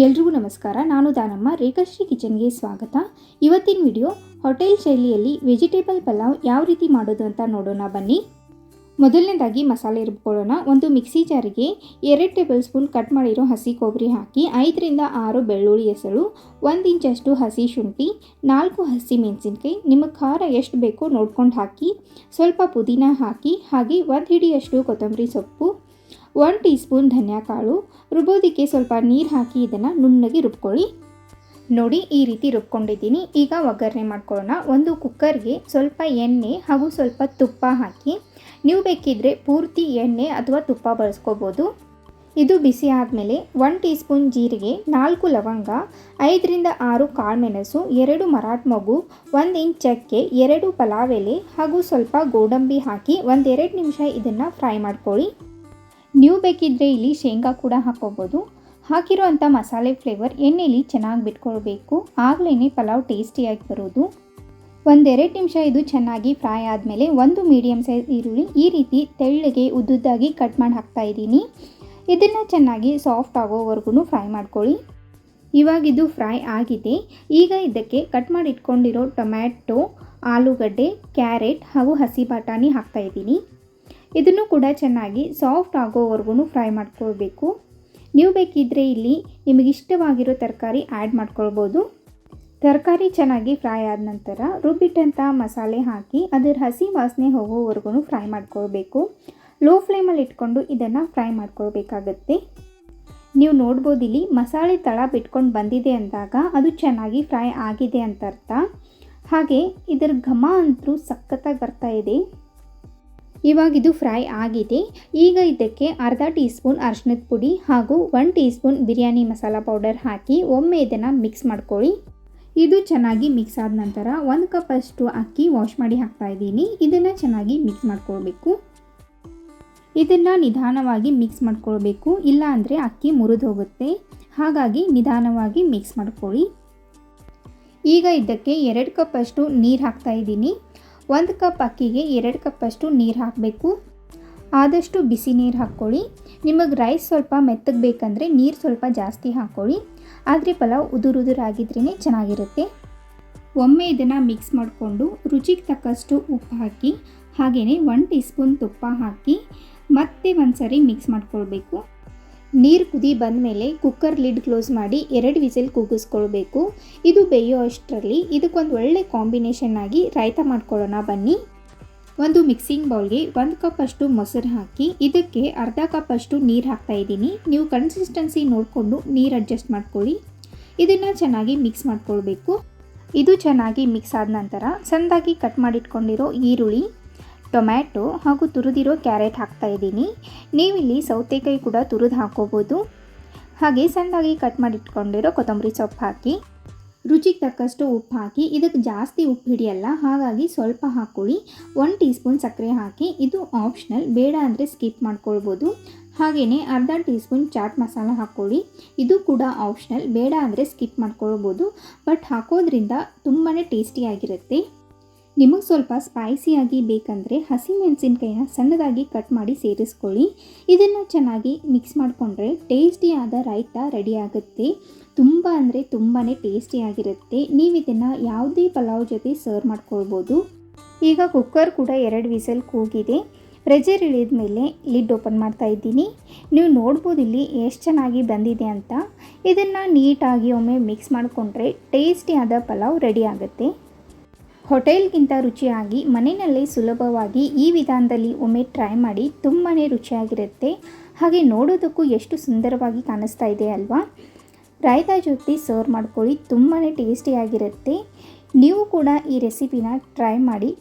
ಎಲ್ರಿಗೂ ನಮಸ್ಕಾರ. ನಾನು ದಾನಮ್ಮ. ರೇಖಾಶ್ರೀ ಕಿಚನ್ಗೆ ಸ್ವಾಗತ. ಇವತ್ತಿನ ವಿಡಿಯೋ ಹೋಟೆಲ್ ಶೈಲಿಯಲ್ಲಿ ವೆಜಿಟೇಬಲ್ ಪಲಾವ್ ಯಾವ ರೀತಿ ಮಾಡೋದು ಅಂತ ನೋಡೋಣ ಬನ್ನಿ. ಮೊದಲನೇದಾಗಿ ಮಸಾಲೆ ರುಬ್ಕೊಳ್ಳೋಣ. ಒಂದು ಮಿಕ್ಸಿ ಜಾರಿಗೆ 2 ಟೇಬಲ್ ಸ್ಪೂನ್ ಕಟ್ ಮಾಡಿರೋ ಹಸಿ ಕೊಬ್ಬರಿ ಹಾಕಿ 5 ರಿಂದ 6 ಬೆಳ್ಳುಳ್ಳಿ ಎಸಳು, 1 ಇಂಚಷ್ಟು ಹಸಿ ಶುಂಠಿ, 4 ಹಸಿ ಮೆಣಸಿನಕಾಯಿ, ನಿಮಗೆ ಖಾರ ಎಷ್ಟು ಬೇಕೋ ನೋಡ್ಕೊಂಡು ಹಾಕಿ, ಸ್ವಲ್ಪ ಪುದೀನ ಹಾಕಿ, ಹಾಗೆ 1 ಹಿಡಿಯಷ್ಟು ಕೊತ್ತಂಬರಿ ಸೊಪ್ಪು, 1 ಟೀ ಸ್ಪೂನ್ ಧನಿಯಾ ಕಾಳು, ರುಬ್ಬೋದಕ್ಕೆ ಸ್ವಲ್ಪ ನೀರು ಹಾಕಿ ಇದನ್ನು ನುಣ್ಣಗೆ ರುಬ್ಕೊಳ್ಳಿ. ನೋಡಿ, ಈ ರೀತಿ ರುಬ್ಕೊಂಡಿದ್ದೀನಿ. ಈಗ ಒಗ್ಗರಣೆ ಮಾಡ್ಕೊಳ್ಳೋಣ. ಒಂದು ಕುಕ್ಕರ್ಗೆ ಸ್ವಲ್ಪ ಎಣ್ಣೆ ಹಾಗೂ ಸ್ವಲ್ಪ ತುಪ್ಪ ಹಾಕಿ, ನೀವು ಬೇಕಿದ್ದರೆ ಪೂರ್ತಿ ಎಣ್ಣೆ ಅಥವಾ ತುಪ್ಪ ಬಳಸ್ಕೋಬೋದು. ಇದು ಬಿಸಿ ಆದಮೇಲೆ 1 ಟೀ ಸ್ಪೂನ್ ಜೀರಿಗೆ, 4 ಲವಂಗ, 5 ರಿಂದ 6 ಕಾಳುಮೆಣಸು, 2 ಮರಾಠ ಮೊಗ್ಗು, 1 ಇಂಚ್ ಚಕ್ಕೆ, 2 ಪಲಾವ್ ಎಲೆ ಹಾಗೂ ಸ್ವಲ್ಪ ಗೋಡಂಬಿ ಹಾಕಿ 1-2 ನಿಮಿಷ ಇದನ್ನು ಫ್ರೈ ಮಾಡ್ಕೊಳ್ಳಿ. ನೀವು ಬೇಕಿದ್ದರೆ ಇಲ್ಲಿ ಶೇಂಗಾ ಕೂಡ ಹಾಕ್ಕೋಬೋದು. ಹಾಕಿರೋವಂಥ ಮಸಾಲೆ ಫ್ಲೇವರ್ ಎಣ್ಣೆಯಲ್ಲಿ ಚೆನ್ನಾಗಿ ಬಿಟ್ಕೊಳ್ಬೇಕು, ಆಗಲೇ ಪಲಾವ್ ಟೇಸ್ಟಿಯಾಗಿ ಬರೋದು. 1-2 ನಿಮಿಷ ಇದು ಚೆನ್ನಾಗಿ ಫ್ರೈ ಆದಮೇಲೆ ಒಂದು ಮೀಡಿಯಮ್ ಸೈಜ್ ಈರುಳ್ಳಿ ಈ ರೀತಿ ತೆಳ್ಳಗೆ ಉದ್ದುದ್ದಾಗಿ ಕಟ್ ಮಾಡಿ ಹಾಕ್ತಾಯಿದ್ದೀನಿ. ಇದನ್ನು ಚೆನ್ನಾಗಿ ಸಾಫ್ಟ್ ಆಗೋವರೆಗೂ ಫ್ರೈ ಮಾಡ್ಕೊಳ್ಳಿ. ಇವಾಗಿದು ಫ್ರೈ ಆಗಿದೆ. ಈಗ ಇದಕ್ಕೆ ಕಟ್ ಮಾಡಿ ಇಟ್ಕೊಂಡಿರೋ ಟೊಮ್ಯಾಟೊ, ಆಲೂಗಡ್ಡೆ, ಕ್ಯಾರೆಟ್ ಹಾಗೂ ಹಸಿ ಬಟಾಣಿ ಹಾಕ್ತಾಯಿದ್ದೀನಿ. ಇದನ್ನು ಕೂಡ ಚೆನ್ನಾಗಿ ಸಾಫ್ಟ್ ಆಗೋವರೆಗೂ ಫ್ರೈ ಮಾಡ್ಕೊಳ್ಬೇಕು. ನೀವು ಬೇಕಿದ್ದರೆ ಇಲ್ಲಿ ನಿಮಗಿಷ್ಟವಾಗಿರೋ ತರಕಾರಿ ಆ್ಯಡ್ ಮಾಡ್ಕೊಳ್ಬೋದು. ತರಕಾರಿ ಚೆನ್ನಾಗಿ ಫ್ರೈ ಆದ ನಂತರ ರುಬ್ಬಿಟ್ಟಂಥ ಮಸಾಲೆ ಹಾಕಿ ಅದರ ಹಸಿ ವಾಸನೆ ಹೋಗೋವರೆಗೂ ಫ್ರೈ ಮಾಡ್ಕೊಳ್ಬೇಕು. ಲೋ ಫ್ಲೇಮಲ್ಲಿ ಇಟ್ಕೊಂಡು ಇದನ್ನು ಫ್ರೈ ಮಾಡ್ಕೊಳ್ಬೇಕಾಗತ್ತೆ. ನೀವು ನೋಡ್ಬೋದು ಇಲ್ಲಿ ಮಸಾಲೆ ತಳ ಬಿಟ್ಕೊಂಡು ಬಂದಿದೆ ಅಂದಾಗ ಅದು ಚೆನ್ನಾಗಿ ಫ್ರೈ ಆಗಿದೆ ಅಂತ ಅರ್ಥ. ಹಾಗೆ ಇದರ ಘಮ ಅಂತೂ ಸಖತ್ತಾಗಿ ಬರ್ತಾ ಇದೆ. ಇವಾಗಿದು ಫ್ರೈ ಆಗಿದೆ. ಈಗ ಇದಕ್ಕೆ ಅರ್ಧ ಟೀ ಸ್ಪೂನ್ ಅರಿಶಿಣದ ಪುಡಿ ಹಾಗೂ 1 teaspoon biryani masala powder ಹಾಕಿ ಒಮ್ಮೆ ಇದನ್ನು ಮಿಕ್ಸ್ ಮಾಡ್ಕೊಳ್ಳಿ. ಇದು ಚೆನ್ನಾಗಿ ಮಿಕ್ಸ್ ಆದ ನಂತರ 1 ಕಪ್ ಅಷ್ಟು ಅಕ್ಕಿ ವಾಶ್ ಮಾಡಿ ಹಾಕ್ತಾಯಿದ್ದೀನಿ. ಇದನ್ನು ಚೆನ್ನಾಗಿ ಮಿಕ್ಸ್ ಮಾಡ್ಕೊಳ್ಬೇಕು. ಇದನ್ನು ನಿಧಾನವಾಗಿ ಮಿಕ್ಸ್ ಮಾಡ್ಕೊಳ್ಬೇಕು, ಇಲ್ಲ ಅಂದರೆ ಅಕ್ಕಿ ಮುರಿದು ಹೋಗುತ್ತೆ. ಹಾಗಾಗಿ ನಿಧಾನವಾಗಿ ಮಿಕ್ಸ್ ಮಾಡ್ಕೊಳ್ಳಿ. ಈಗ ಇದಕ್ಕೆ 2 ಕಪ್ ಅಷ್ಟು ನೀರು ಹಾಕ್ತಾಯಿದ್ದೀನಿ. 1 ಕಪ್ ಅಕ್ಕಿಗೆ 2 ಕಪ್ ಅಷ್ಟು ನೀರು ಹಾಕಬೇಕು. ಆದಷ್ಟು ಬಿಸಿ ನೀರು ಹಾಕ್ಕೊಳ್ಳಿ. ನಿಮಗೆ ರೈಸ್ ಸ್ವಲ್ಪ ಮೆತ್ತಗೆ ಬೇಕಂದರೆ ನೀರು ಸ್ವಲ್ಪ ಜಾಸ್ತಿ ಹಾಕ್ಕೊಳ್ಳಿ. ಆದರೆ ಪಲಾವ್ ಉದುರಾಗಿದ್ರೇ ಚೆನ್ನಾಗಿರುತ್ತೆ. ಒಮ್ಮೆ ಇದನ್ನು ಮಿಕ್ಸ್ ಮಾಡಿಕೊಂಡು ರುಚಿಗೆ ತಕ್ಕಷ್ಟು ಉಪ್ಪು ಹಾಕಿ, ಹಾಗೆಯೇ 1 ಟೀ ಸ್ಪೂನ್ ತುಪ್ಪ ಹಾಕಿ ಮತ್ತೆ ಒಂದು ಸರಿ ಮಿಕ್ಸ್ ಮಾಡ್ಕೊಳ್ಬೇಕು. ನೀರು ಕುದಿ ಬಂದಮೇಲೆ ಕುಕ್ಕರ್ ಲಿಡ್ ಕ್ಲೋಸ್ ಮಾಡಿ 2 ವಿಸಿಲ್ ಕೂಗಿಸ್ಕೊಳ್ಬೇಕು. ಇದು ಬೇಯೋ ಅಷ್ಟರಲ್ಲಿ ಇದಕ್ಕೊಂದು ಒಳ್ಳೆ ಕಾಂಬಿನೇಷನ್ ಆಗಿ ರಾಯ್ತ ಮಾಡ್ಕೊಳ್ಳೋಣ ಬನ್ನಿ. ಒಂದು ಮಿಕ್ಸಿಂಗ್ ಬೌಲ್ಗೆ 1 ಕಪ್ ಅಷ್ಟು ಮೊಸರು ಹಾಕಿ ಇದಕ್ಕೆ ಅರ್ಧ ಕಪ್ ಅಷ್ಟು ನೀರು ಹಾಕ್ತಾಯಿದ್ದೀನಿ. ನೀವು ಕನ್ಸಿಸ್ಟೆನ್ಸಿ ನೋಡಿಕೊಂಡು ನೀರು ಅಡ್ಜಸ್ಟ್ ಮಾಡ್ಕೊಳ್ಳಿ. ಇದನ್ನು ಚೆನ್ನಾಗಿ ಮಿಕ್ಸ್ ಮಾಡ್ಕೊಳ್ಬೇಕು. ಇದು ಚೆನ್ನಾಗಿ ಮಿಕ್ಸ್ ಆದ ನಂತರ ಸಣ್ಣದಾಗಿ ಕಟ್ ಮಾಡಿಟ್ಕೊಂಡಿರೋ ಈರುಳ್ಳಿ, ಟೊಮ್ಯಾಟೊ ಹಾಗೂ ತುರಿದಿರೋ ಕ್ಯಾರೆಟ್ ಹಾಕ್ತಾಯಿದ್ದೀನಿ. ನೀವಿಲ್ಲಿ ಸೌತೆಕಾಯಿ ಕೂಡ ತುರಿದು ಹಾಕ್ಕೋಬೋದು. ಹಾಗೆ ಸಣ್ಣದಾಗಿ ಕಟ್ ಮಾಡಿಟ್ಕೊಂಡಿರೋ ಕೊತ್ತಂಬರಿ ಸೊಪ್ಪು ಹಾಕಿ, ರುಚಿಗೆ ತಕ್ಕಷ್ಟು ಉಪ್ಪು ಹಾಕಿ, ಇದಕ್ಕೆ ಜಾಸ್ತಿ ಉಪ್ಪು ಹಿಡಿಯಲ್ಲ ಹಾಗಾಗಿ ಸ್ವಲ್ಪ ಹಾಕ್ಕೊಳ್ಳಿ. 1 ಟೀ ಸ್ಪೂನ್ ಸಕ್ಕರೆ ಹಾಕಿ, ಇದು ಆಪ್ಷನಲ್, ಬೇಡ ಅಂದರೆ ಸ್ಕಿಪ್ ಮಾಡ್ಕೊಳ್ಬೋದು. ಹಾಗೆಯೇ ಅರ್ಧ ಟೀ ಸ್ಪೂನ್ ಚಾಟ್ ಮಸಾಲ ಹಾಕ್ಕೊಳ್ಳಿ. ಇದು ಕೂಡ ಆಪ್ಷನಲ್, ಬೇಡ ಅಂದರೆ ಸ್ಕಿಪ್ ಮಾಡ್ಕೊಳ್ಬೋದು. ಬಟ್ ಹಾಕೋದ್ರಿಂದ ತುಂಬಾ ಟೇಸ್ಟಿಯಾಗಿರುತ್ತೆ. ನಿಮಗೆ ಸ್ವಲ್ಪ ಸ್ಪೈಸಿಯಾಗಿ ಬೇಕಂದರೆ ಹಸಿಮೆಣಸಿನ್ಕಾಯಿನ ಸಣ್ಣದಾಗಿ ಕಟ್ ಮಾಡಿ ಸೇರಿಸ್ಕೊಳ್ಳಿ. ಇದನ್ನು ಚೆನ್ನಾಗಿ ಮಿಕ್ಸ್ ಮಾಡಿಕೊಂಡ್ರೆ ಟೇಸ್ಟಿಯಾದ ರಾಯ್ತ ರೆಡಿ ಆಗುತ್ತೆ. ತುಂಬ ಅಂದರೆ ತುಂಬಾ ಟೇಸ್ಟಿಯಾಗಿರುತ್ತೆ. ನೀವು ಇದನ್ನು ಯಾವುದೇ ಪಲಾವ್ ಜೊತೆ ಸರ್ವ್ ಮಾಡ್ಕೊಳ್ಬೋದು. ಈಗ ಕುಕ್ಕರ್ ಕೂಡ 2 ವಿಸಲ್ ಕೂಗಿದೆ. ಪ್ರೆಷರ್ ಇಳಿದ ಮೇಲೆ ಲಿಡ್ ಓಪನ್ ಮಾಡ್ತಾ ಇದ್ದೀನಿ. ನೀವು ನೋಡ್ಬೋದು ಇಲ್ಲಿ ಎಷ್ಟು ಚೆನ್ನಾಗಿ ಬಂದಿದೆ ಅಂತ. ಇದನ್ನು ನೀಟಾಗಿ ಒಮ್ಮೆ ಮಿಕ್ಸ್ ಮಾಡಿಕೊಂಡ್ರೆ ಟೇಸ್ಟಿಯಾದ ಪಲಾವ್ ರೆಡಿ ಆಗುತ್ತೆ. ಹೋಟೆಲ್ಗಿಂತ ರುಚಿಯಾಗಿ ಮನೆಯಲ್ಲೇ ಸುಲಭವಾಗಿ ಈ ವಿಧಾನದಲ್ಲಿ ಒಮ್ಮೆ ಟ್ರೈ ಮಾಡಿ. ತುಂಬಾ ರುಚಿಯಾಗಿರುತ್ತೆ. ಹಾಗೆ ನೋಡೋದಕ್ಕೂ ಎಷ್ಟು ಸುಂದರವಾಗಿ ಕಾಣಿಸ್ತಾ ಇದೆ ಅಲ್ವಾ. ರಾಯ್ತ ಜೊತೆ ಸರ್ವ್ ಮಾಡ್ಕೊಳ್ಳಿ, ತುಂಬಾ ಟೇಸ್ಟಿಯಾಗಿರುತ್ತೆ. ನೀವು ಕೂಡ ಈ ರೆಸಿಪಿನ ಟ್ರೈ ಮಾಡಿ.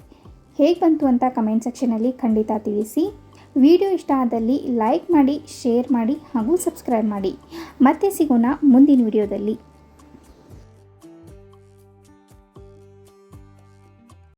ಹೇಗೆ ಬಂತು ಅಂತ ಕಮೆಂಟ್ ಸೆಕ್ಷನಲ್ಲಿ ಖಂಡಿತ ತಿಳಿಸಿ. ವಿಡಿಯೋ ಇಷ್ಟ ಆದಲ್ಲಿ ಲೈಕ್ ಮಾಡಿ, ಶೇರ್ ಮಾಡಿ ಹಾಗೂ ಸಬ್ಸ್ಕ್ರೈಬ್ ಮಾಡಿ. ಮತ್ತೆ ಸಿಗೋಣ ಮುಂದಿನ ವಿಡಿಯೋದಲ್ಲಿ.